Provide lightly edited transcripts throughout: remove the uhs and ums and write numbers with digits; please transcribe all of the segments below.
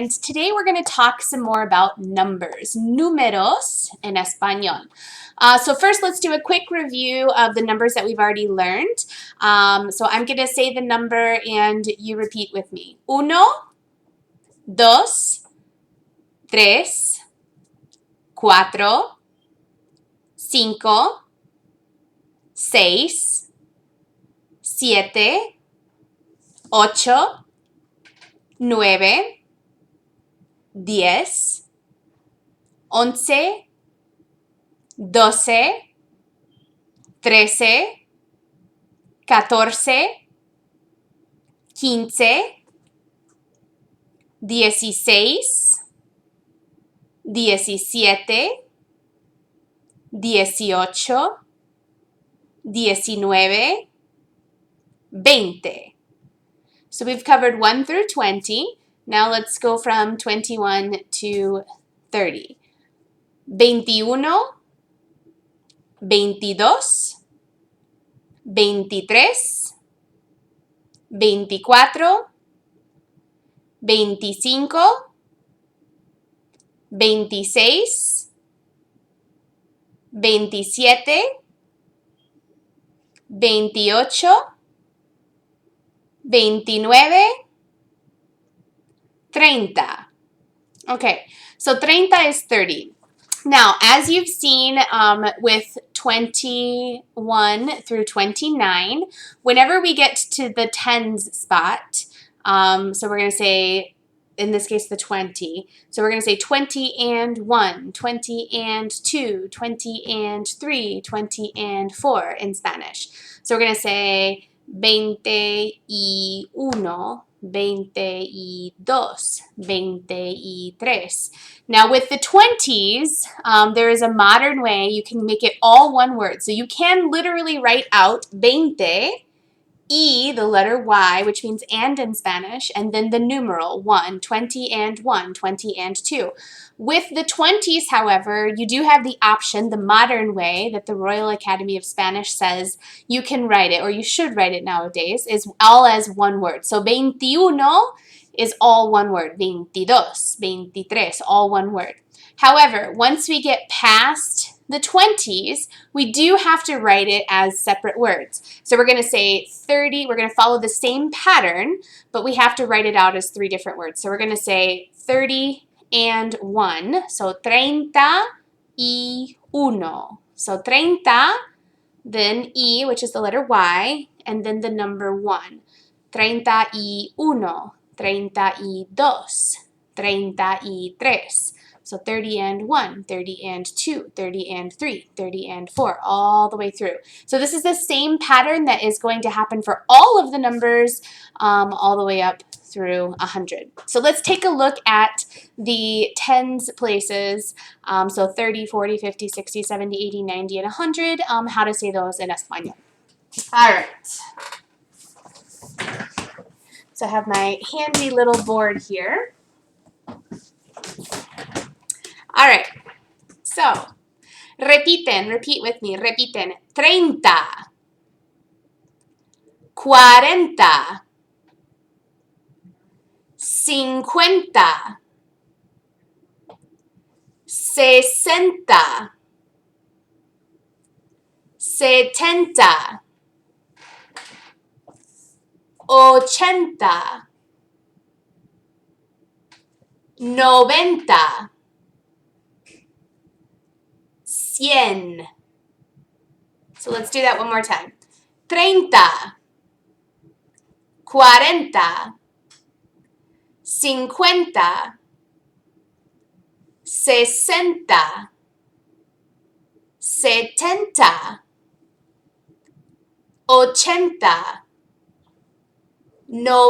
And today we're going to talk some more about numbers, números en español. So first, let's do a quick review of the numbers that we've already learned. So I'm going to say the number and you repeat with me. 1, 2, 3, 4, 5, 6, 7, 8, 9, 10, 11, 12, 13, 14, 15, 16, 17, 18, 19, 20. So we've covered 1 through 20. Now let's go from 21 to 30. 21, 22, 23, 24, 25, 26, 27, 28, 29, 30. Okay, so 30 is 30. Now, as you've seen with 21 through 29, whenever we get to the tens spot, so we're going to say, in this case, the 20. So we're going to say 20 and 1, 20 and 2, 20 and 3, 20 and 4 in Spanish. So we're going to say 21, 22, 23. Now with the 20s, there is a modern way you can make it all one word. So you can literally write out 20, E, the letter Y, which means and in Spanish, and then the numeral 1, 20 and 1, 20 and 2. With the 20s, however, you do have the option, the modern way that the Royal Academy of Spanish says you can write it, or you should write it nowadays, is all as one word. So 21 is all one word, 22, 23, all one word. However, once we get past the 20s, we do have to write it as separate words. So we're going to say 30, we're going to follow the same pattern, but we have to write it out as 3 different words. So we're going to say 30 and 1, so 31. So 30, then E, which is the letter Y, and then the number 1. 31, 32, 33. So 30 and 1, 30 and 2, 30 and 3, 30 and 4, all the way through. So this is the same pattern that is going to happen for all of the numbers all the way up through 100. So let's take a look at the tens places. So 30, 40, 50, 60, 70, 80, 90, and 100, how to say those in español. All right. So I have my handy little board here. All right, so repeat with me, repiten. 30, 40, 50, 60, 70, 80, 90, 100. So let's do that one more time. 30, 40, 50, 60, 70, 80,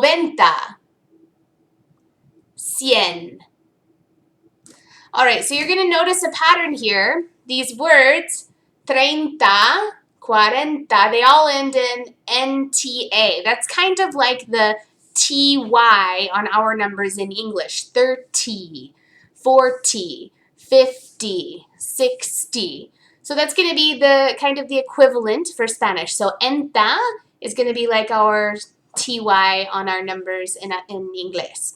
90, 100. All right, so you're going to notice a pattern here. These words, 30, 40, they all end in NTA. That's kind of like the TY on our numbers in English. 30, 40, 50, 60. So that's going to be the kind of the equivalent for Spanish. So enta is going to be like our TY on our numbers in English.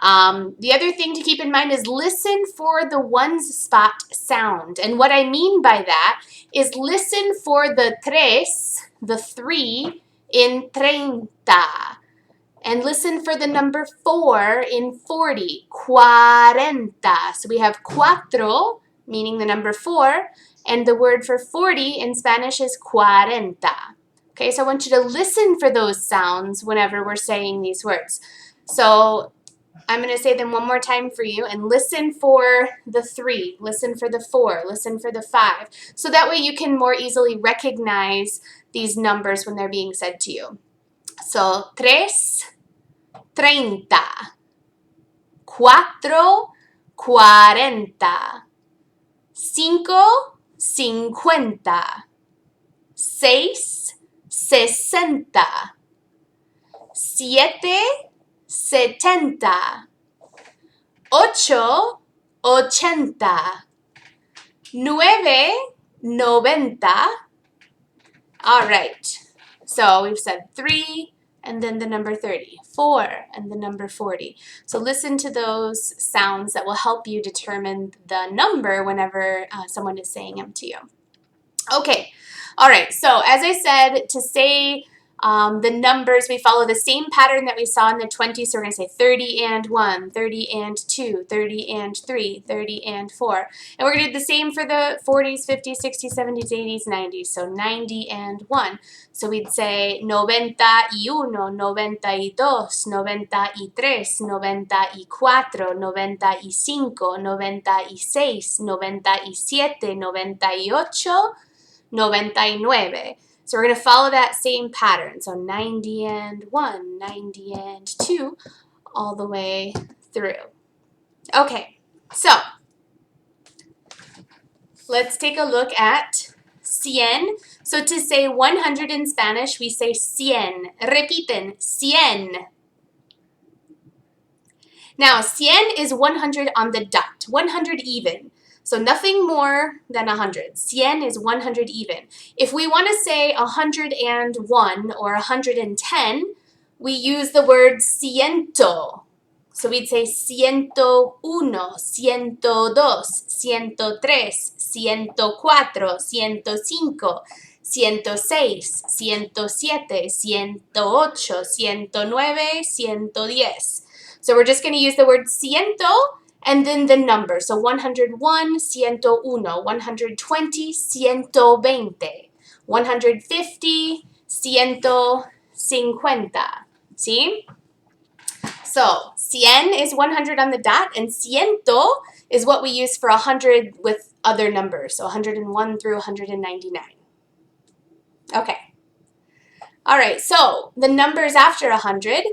The other thing to keep in mind is listen for the ones spot sound. And what I mean by that is listen for the tres, the 3, in treinta. And listen for the number 4 in 40, cuarenta. So we have cuatro, meaning the number 4, and the word for 40 in Spanish is cuarenta. Okay, so I want you to listen for those sounds whenever we're saying these words. So I'm going to say them one more time for you, and listen for the 3, listen for the 4, listen for the 5. So that way you can more easily recognize these numbers when they're being said to you. So, tres, treinta. Cuatro, cuarenta. Cinco, cincuenta. Seis, sesenta. Siete, setenta. Ocho, ochenta. Nueve, noventa. All right. So we've said 3 and then the number 30, 4 and the number 40. So listen to those sounds that will help you determine the number whenever someone is saying them to you. Okay. All right. So as I said, to say the numbers, we follow the same pattern that we saw in the 20s. So we're going to say 30 and 1, 30 and 2, 30 and 3, 30 and 4. And we're going to do the same for the 40s, 50s, 60s, 70s, 80s, 90s. So 90 and 1. So we'd say 91, 92, 93, 94, 95, 96, 97, 98, 99. So we're going to follow that same pattern. So 90 and 1, 90 and 2, all the way through. Okay, so let's take a look at cien. So to say 100 in Spanish, we say cien. Repiten, cien. Now, cien is 100 on the dot, 100 even. So nothing more than 100. Cien is 100 even. If we want to say 101 or 110, we use the word ciento. So we'd say 101, 102, 103, 104, 105, 106, 107, 108, 109, 110. So we're just going to use the word ciento and then the number. So 101, 101, 120, 120, 150, 150. See? So, cien is 100 on the dot, and ciento is what we use for 100 with other numbers. So 101 through 199. Okay. All right, so the numbers after 100,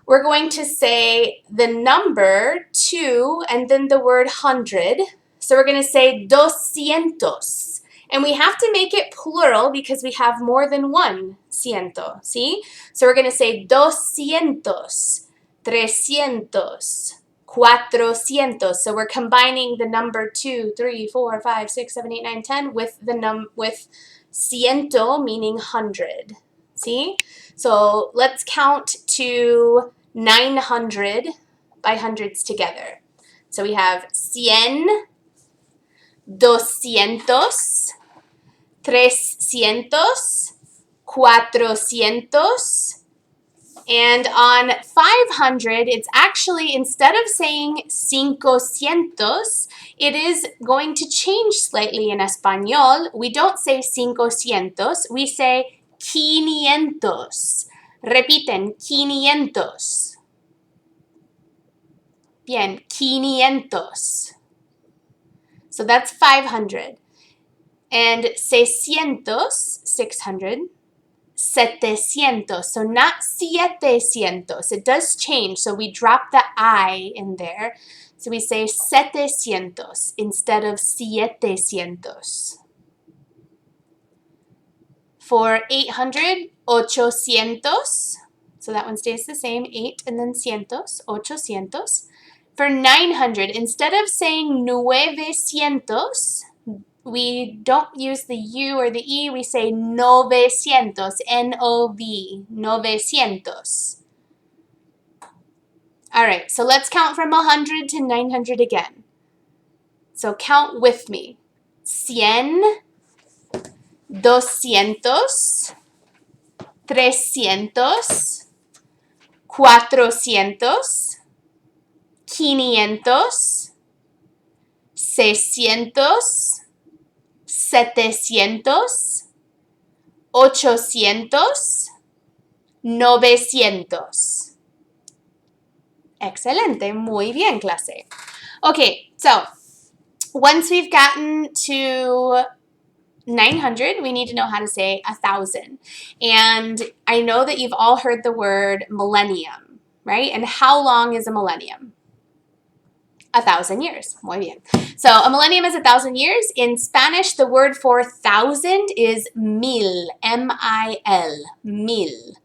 we're going to say the number 2 and then the word 100. So we're going to say doscientos. And we have to make it plural because we have more than one ciento, see? So we're going to say doscientos, trescientos, cuatrocientos. So we're combining the number 2, 3, 4, 5, 6, 7, 8, 9, 10 with with ciento, meaning 100. See? So let's count to 900 by hundreds together. So we have cien, doscientos, trescientos, cuatrocientos, and on 500, it's actually, instead of saying cincocientos, it is going to change slightly in español. We don't say cincocientos, we say quinientos. Repiten, quinientos. Bien, quinientos. So that's 500. And seiscientos, 600. Setecientos, so not sietecientos. It does change, so we drop the I in there. So we say setecientos instead of sietecientos. For 800, ochocientos. So that one stays the same, 8 and then cientos, ochocientos. For 900, instead of saying nuevecientos, we don't use the U or the E, we say novecientos, N-O-V, novecientos. All right, so let's count from 100 to 900 again. So count with me. 100, 200, 300, 400, 500, 600, 700, 800, 900. Excelente, muy bien, clase. Okay, so once we've gotten to 900, we need to know how to say 1,000. And I know that you've all heard the word millennium, right? And how long is a millennium? 1,000 years. Muy bien. So a millennium is 1,000 years. In Spanish, the word for 1,000 is mil, M-I-L, mil.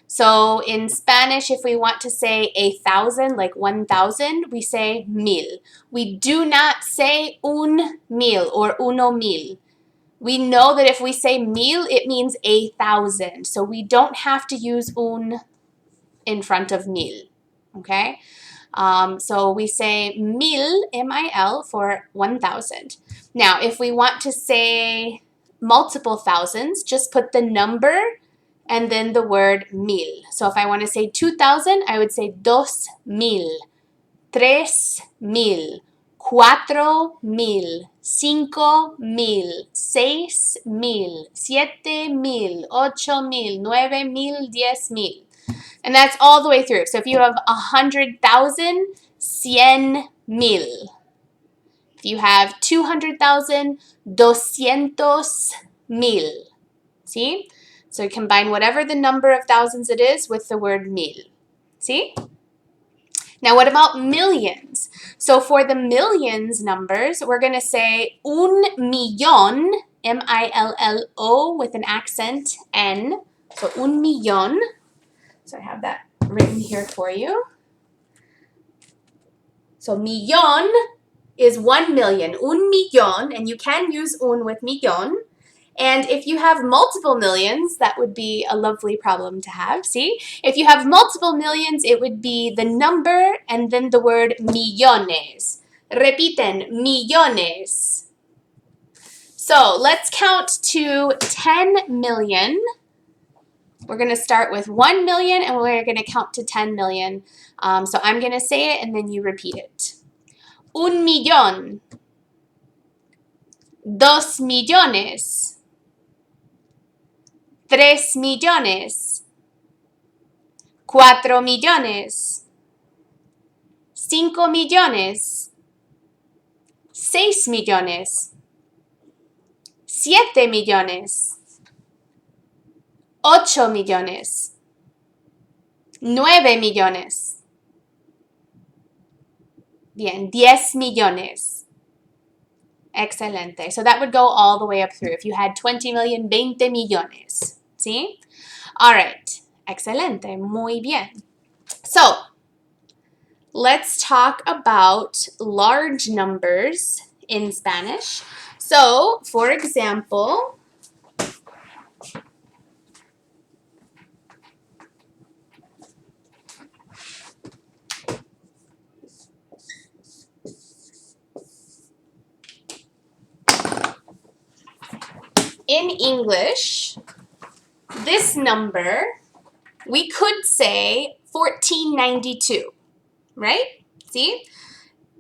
So in Spanish, if we want to say 1,000, like 1,000, we say mil. We do not say un mil or uno mil. We know that if we say mil, it means 1,000. So we don't have to use un in front of mil, okay? So we say mil, M-I-L, for 1,000. Now, if we want to say multiple thousands, just put the number and then the word mil. So if I want to say 2,000, I would say 2,000, 3,000, 4,000, 5,000, 6,000, 7,000, 8,000, 9,000, 10,000. And that's all the way through. So if you have 100,000, 100,000. If you have 200,000, 200,000. See? So combine whatever the number of thousands it is with the word mil. See? Now what about millions? So for the millions numbers, we're going to say un millón, M-I-L-L-O with an accent, N. So un millón. So I have that written here for you. So millón is 1 million, un millón, and you can use un with millón. And if you have multiple millions, that would be a lovely problem to have, see? If you have multiple millions, it would be the number and then the word millones. Repiten, millones. So let's count to 10 million. We're going to start with 1 million and we're going to count to 10 million. So I'm going to say it and then you repeat it. 1 millón. 2 millones. 3 millones. 4 millones. 5 millones. 6 millones. 7 millones. 8 millones. 9 millones. Bien, 10 millones. Excelente. So that would go all the way up through. If you had 20 million, 20 millones. ¿Sí? All right. Excelente. Muy bien. So let's talk about large numbers in Spanish. So, for example, in English, this number, we could say 1492, right? See?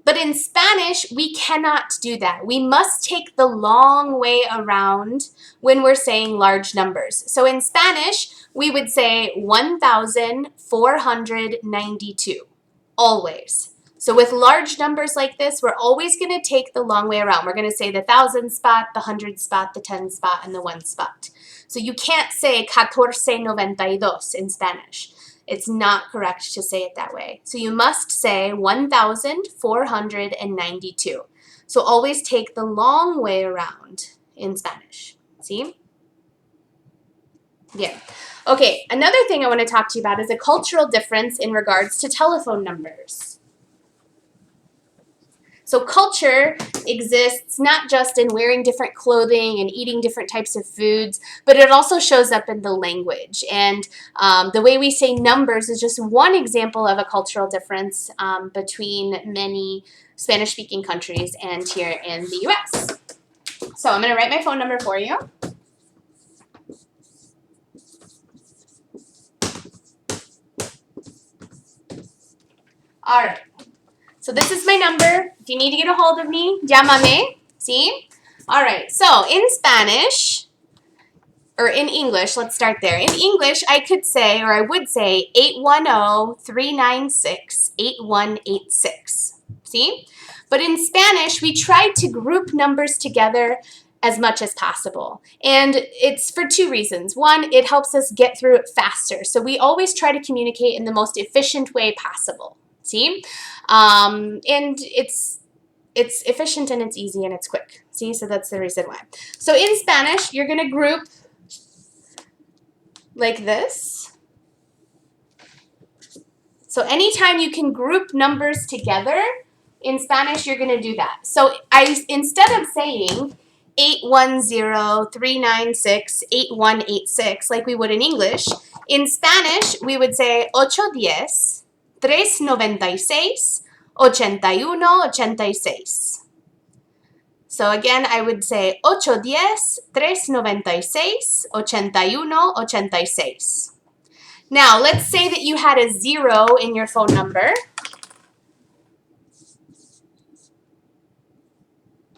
But in Spanish, we cannot do that. We must take the long way around when we're saying large numbers. So in Spanish, we would say 1,492, always. So with large numbers like this, we're always going to take the long way around. We're going to say the 1,000 spot, the 100 spot, the 10 spot, and the 1 spot. So you can't say 1492 in Spanish. It's not correct to say it that way. So you must say 1,492. So always take the long way around in Spanish. See? Yeah. Okay, another thing I want to talk to you about is a cultural difference in regards to telephone numbers. So culture exists not just in wearing different clothing and eating different types of foods, but it also shows up in the language. And the way we say numbers is just one example of a cultural difference between many Spanish-speaking countries and here in the U.S. So I'm going to write my phone number for you. All right. So this is my number. If you need to get a hold of me, llámame. See? All right. So in Spanish, or in English, let's start there. In English, I could say, or I would say, 810-396-8186. See? But in Spanish, we tried to group numbers together as much as possible. And it's for two reasons. One, it helps us get through it faster. So we always try to communicate in the most efficient way possible. See? And it's efficient and it's easy and it's quick. See? So that's the reason why. So in Spanish, you're going to group like this. So anytime you can group numbers together, in Spanish, you're going to do that. So instead of saying 810-396-8186 like we would in English, in Spanish, we would say 810-396-8186. So again, I would say 810-396-8186. Now, let's say that you had a 0 in your phone number.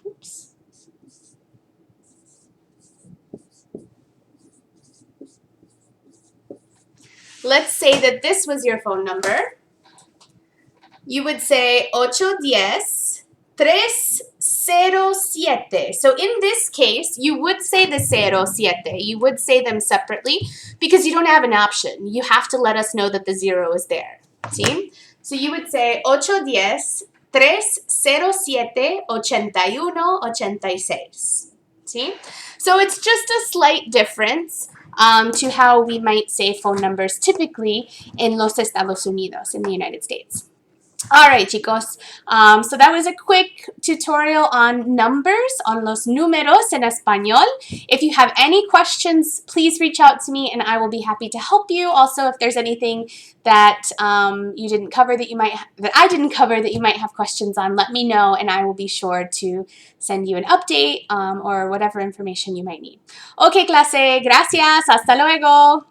Oops. Let's say that this was your phone number. You would say 810-307. So in this case, you would say the 07. You would say them separately because you don't have an option. You have to let us know that the 0 is there. See? So you would say 810-307-8186. See? So it's just a slight difference to how we might say phone numbers typically in los Estados Unidos, in the United States. All right, chicos. So that was a quick tutorial on numbers, on los números en español. If you have any questions, please reach out to me and I will be happy to help you. Also, if there's anything that you didn't cover that I didn't cover that you might have questions on, let me know and I will be sure to send you an update or whatever information you might need. Okay, clase. Gracias. Hasta luego.